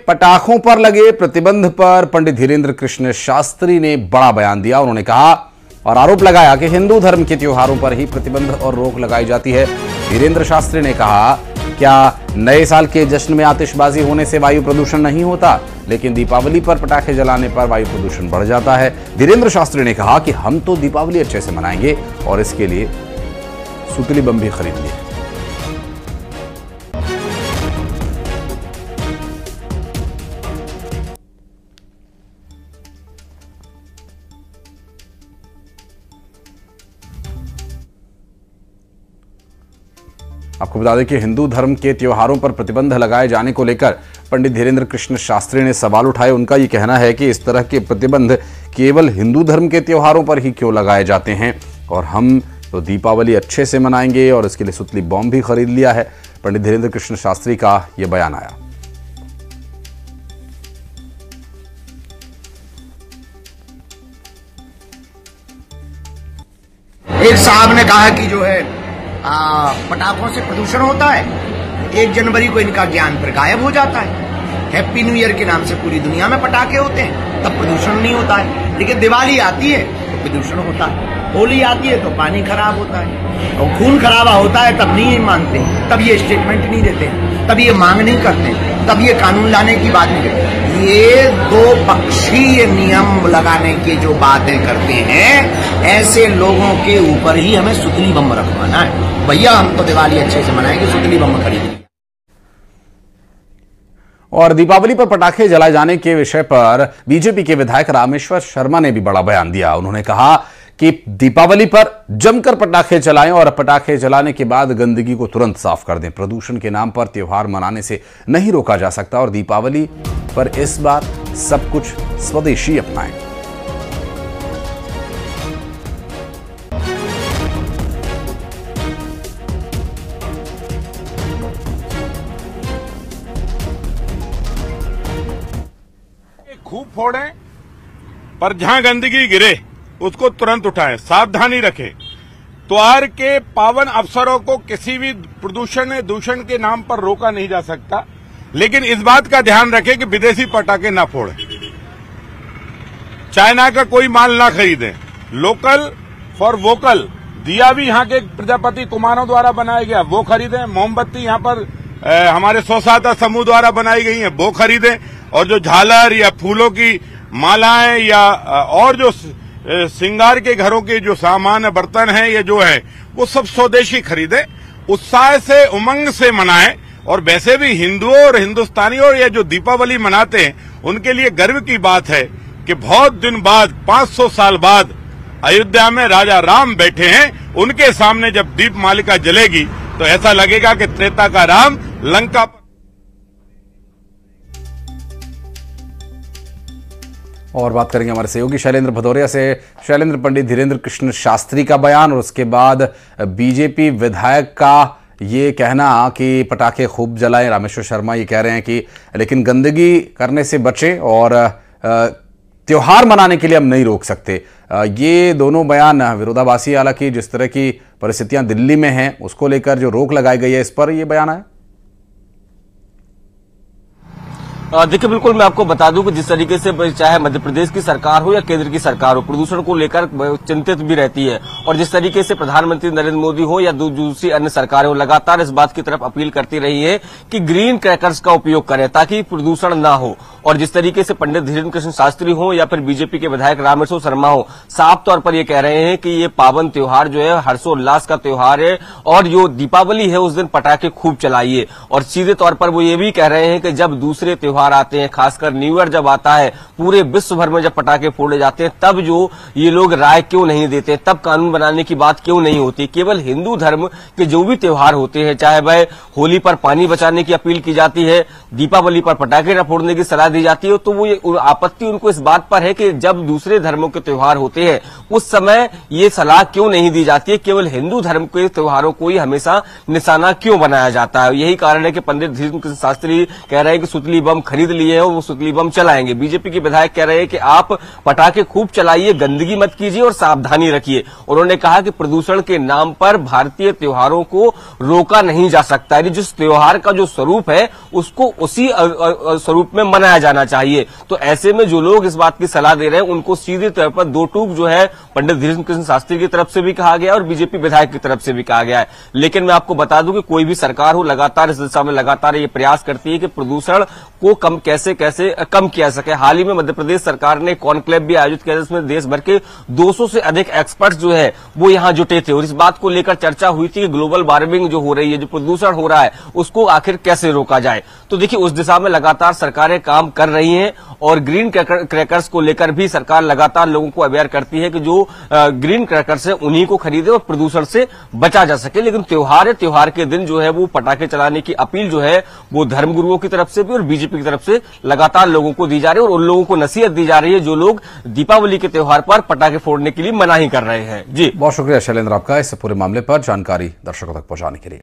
पटाखों पर लगे प्रतिबंध पर पंडित धीरेन्द्र कृष्ण शास्त्री ने बड़ा बयान दिया। उन्होंने कहा और आरोप लगाया कि हिंदू धर्म के त्योहारों पर ही प्रतिबंध और रोक लगाई जाती है। धीरेन्द्र शास्त्री ने कहा, क्या नए साल के जश्न में आतिशबाजी होने से वायु प्रदूषण नहीं होता, लेकिन दीपावली पर पटाखे जलाने पर वायु प्रदूषण बढ़ जाता है। धीरेन्द्र शास्त्री ने कहा कि हम तो दीपावली अच्छे से मनाएंगे और इसके लिए सुतली बम भी खरीद लिए। आपको बता दें कि हिंदू धर्म के त्योहारों पर प्रतिबंध लगाए जाने को लेकर पंडित धीरेन्द्र कृष्ण शास्त्री ने सवाल उठाए। उनका यह कहना है कि इस तरह के प्रतिबंध केवल हिंदू धर्म के त्योहारों पर ही क्यों लगाए जाते हैं और हम तो दीपावली अच्छे से मनाएंगे और इसके लिए सुतली बम भी खरीद लिया है। पंडित धीरेन्द्र कृष्ण शास्त्री का यह बयान आया। एक साहब ने कहा कि जो है पटाखों से प्रदूषण होता है। 1 जनवरी को इनका ज्ञान फिर गायब हो जाता है। हैप्पी न्यू ईयर के नाम से पूरी दुनिया में पटाखे होते हैं, तब प्रदूषण नहीं होता है। लेकिन दिवाली आती है तो प्रदूषण होता है, होली आती है तो पानी खराब होता है, और खून खराबा होता है तब नहीं मानते, तब ये स्टेटमेंट नहीं देते, तब ये मांग नहीं करते, तब ये कानून लाने की बात नहीं करते। ये 2 पक्षीय नियम लगाने की जो बातें करते हैं, ऐसे लोगों के ऊपर ही हमें सुतली बम रखवाना है। भैया हम तो दिवाली अच्छे से मनाएंगे, सुतली बम खरीदेंगे। और दीपावली पर पटाखे जलाए जाने के विषय पर बीजेपी के विधायक रामेश्वर शर्मा ने भी बड़ा बयान दिया। उन्होंने कहा कि दीपावली पर जमकर पटाखे जलाएं और पटाखे जलाने के बाद गंदगी को तुरंत साफ कर दें। प्रदूषण के नाम पर त्योहार मनाने से नहीं रोका जा सकता और दीपावली पर इस बार सब कुछ स्वदेशी अपनाएं। खूब फोड़ें, पर जहां गंदगी गिरे उसको तुरंत उठाएं, सावधानी रखें। त्योहार के पावन अवसरों को किसी भी दूषण के नाम पर रोका नहीं जा सकता, लेकिन इस बात का ध्यान रखें कि विदेशी पटाखे ना फोड़ें, चाइना का कोई माल ना खरीदें, लोकल फॉर वोकल। दिया भी यहाँ के प्रजापति कुमारों द्वारा बनाया गया वो खरीदें, मोमबत्ती यहाँ पर हमारे स्वसहायता समूह द्वारा बनाई गई है वो खरीदें, और जो झालर या फूलों की मालाएं या और जो श्रृंगार के घरों के जो सामान बर्तन हैं ये जो है वो सब स्वदेशी खरीदें, उत्साह से उमंग से मनाएं। और वैसे भी हिंदुओं और हिंदुस्तानियों ये जो दीपावली मनाते हैं उनके लिए गर्व की बात है कि बहुत दिन बाद 500 साल बाद अयोध्या में राजा राम बैठे हैं। उनके सामने जब दीप मालिका जलेगी तो ऐसा लगेगा कि त्रेता का राम लंका पर। और बात करेंगे हमारे सहयोगी शैलेंद्र भदौरिया से। शैलेंद्र, पंडित धीरेन्द्र कृष्ण शास्त्री का बयान और उसके बाद बीजेपी विधायक का ये कहना कि पटाखे खूब जलाएं। रामेश्वर शर्मा ये कह रहे हैं कि लेकिन गंदगी करने से बचें और त्योहार मनाने के लिए हम नहीं रोक सकते। ये दोनों बयान विरोधाभासी, हालांकि जिस तरह की परिस्थितियां दिल्ली में हैं उसको लेकर जो रोक लगाई गई है इस पर ये बयान आया। देखिए, बिल्कुल मैं आपको बता दूं कि जिस तरीके से चाहे मध्य प्रदेश की सरकार हो या केंद्र की सरकार हो, प्रदूषण को लेकर चिंतित भी रहती है, और जिस तरीके से प्रधानमंत्री नरेंद्र मोदी हो या दूसरी अन्य सरकारें हो, लगातार इस बात की तरफ अपील करती रही है कि ग्रीन क्रैकर्स का उपयोग करें ताकि प्रदूषण ना हो। और जिस तरीके से पंडित धीरेन्द्र कृष्ण शास्त्री हो या फिर बीजेपी के विधायक रामेश्वर शर्मा हो, साफ तौर पर ये कह रहे हैं कि ये पावन त्योहार जो है हर्षोल्लास का त्योहार है, और जो दीपावली है उस दिन पटाखे खूब चलाइए। और सीधे तौर पर वो ये भी कह रहे हैं कि जब दूसरे त्योहार आते हैं, खासकर न्यू ईयर जब आता है, पूरे विश्व भर में जब पटाखे फोड़े जाते हैं, तब जो ये लोग राय क्यों नहीं देते, तब कानून बनाने की बात क्यों नहीं होती। केवल हिंदू धर्म के जो भी त्योहार होते हैं, चाहे वह होली पर पानी बचाने की अपील की जाती है, दीपावली पर पटाखे न फोड़ने की सलाह दी जाती है तो वो आपत्ति उनको इस बात पर है कि जब दूसरे धर्मों के त्योहार होते हैं उस समय ये सलाह क्यों नहीं दी जाती है, केवल हिंदू धर्म के त्योहारों को ही हमेशा निशाना क्यों बनाया जाता है। यही कारण है कि पंडित धीरेन्द्र कृष्ण शास्त्री कह रहे हैं कि सुतली बम खरीद लिए हैं और वो सुतली बम चलाएंगे। बीजेपी के विधायक कह रहे हैं कि आप पटाखे खूब चलाइए, गंदगी मत कीजिए और सावधानी रखिए। उन्होंने कहा कि प्रदूषण के नाम पर भारतीय त्योहारों को रोका नहीं जा सकता, यानी जिस त्योहार का जो स्वरूप है उसको उसी स्वरूप में मनाया जाना चाहिए। तो ऐसे में जो लोग इस बात की सलाह दे रहे हैं उनको सीधे तौर पर दो टूक जो है पंडित धीरेन्द्र कृष्ण शास्त्री की तरफ से भी कहा गया और बीजेपी विधायक की तरफ से भी कहा गया है। लेकिन मैं आपको बता दूं कि कोई भी सरकार हो लगातार इस दिशा में लगातार ये प्रयास करती है कि प्रदूषण को कैसे कम किया सके। हाल ही में मध्य प्रदेश सरकार ने कॉन्क्लेव भी आयोजित किया जिसमें देश भर के 200 से अधिक एक्सपर्ट्स जो है वो यहां जुटे थे और इस बात को लेकर चर्चा हुई थी कि ग्लोबल वार्मिंग जो हो रही है, जो प्रदूषण हो रहा है, उसको आखिर कैसे रोका जाए। तो देखिए उस दिशा में लगातार सरकारें काम कर रही हैं और ग्रीन क्रैकर्स को लेकर भी सरकार लगातार लोगों को अवेयर करती है कि जो ग्रीन क्रैकर्स है उन्हीं को खरीदे और प्रदूषण से बचा जा सके। लेकिन त्योहार है, त्योहार के दिन जो है वो पटाखे चलाने की अपील जो है वो धर्मगुरुओं की तरफ से भी और बीजेपी की तरफ से लगातार लोगों को दी जा रही है और उन लोगों को नसीहत दी जा रही है जो लोग दीपावली के त्योहार पर पटाखे फोड़ने के लिए मनाही कर रहे हैं। जी बहुत शुक्रिया शैलेंद्र आपका इस पूरे मामले पर जानकारी दर्शकों तक पहुंचाने के लिए।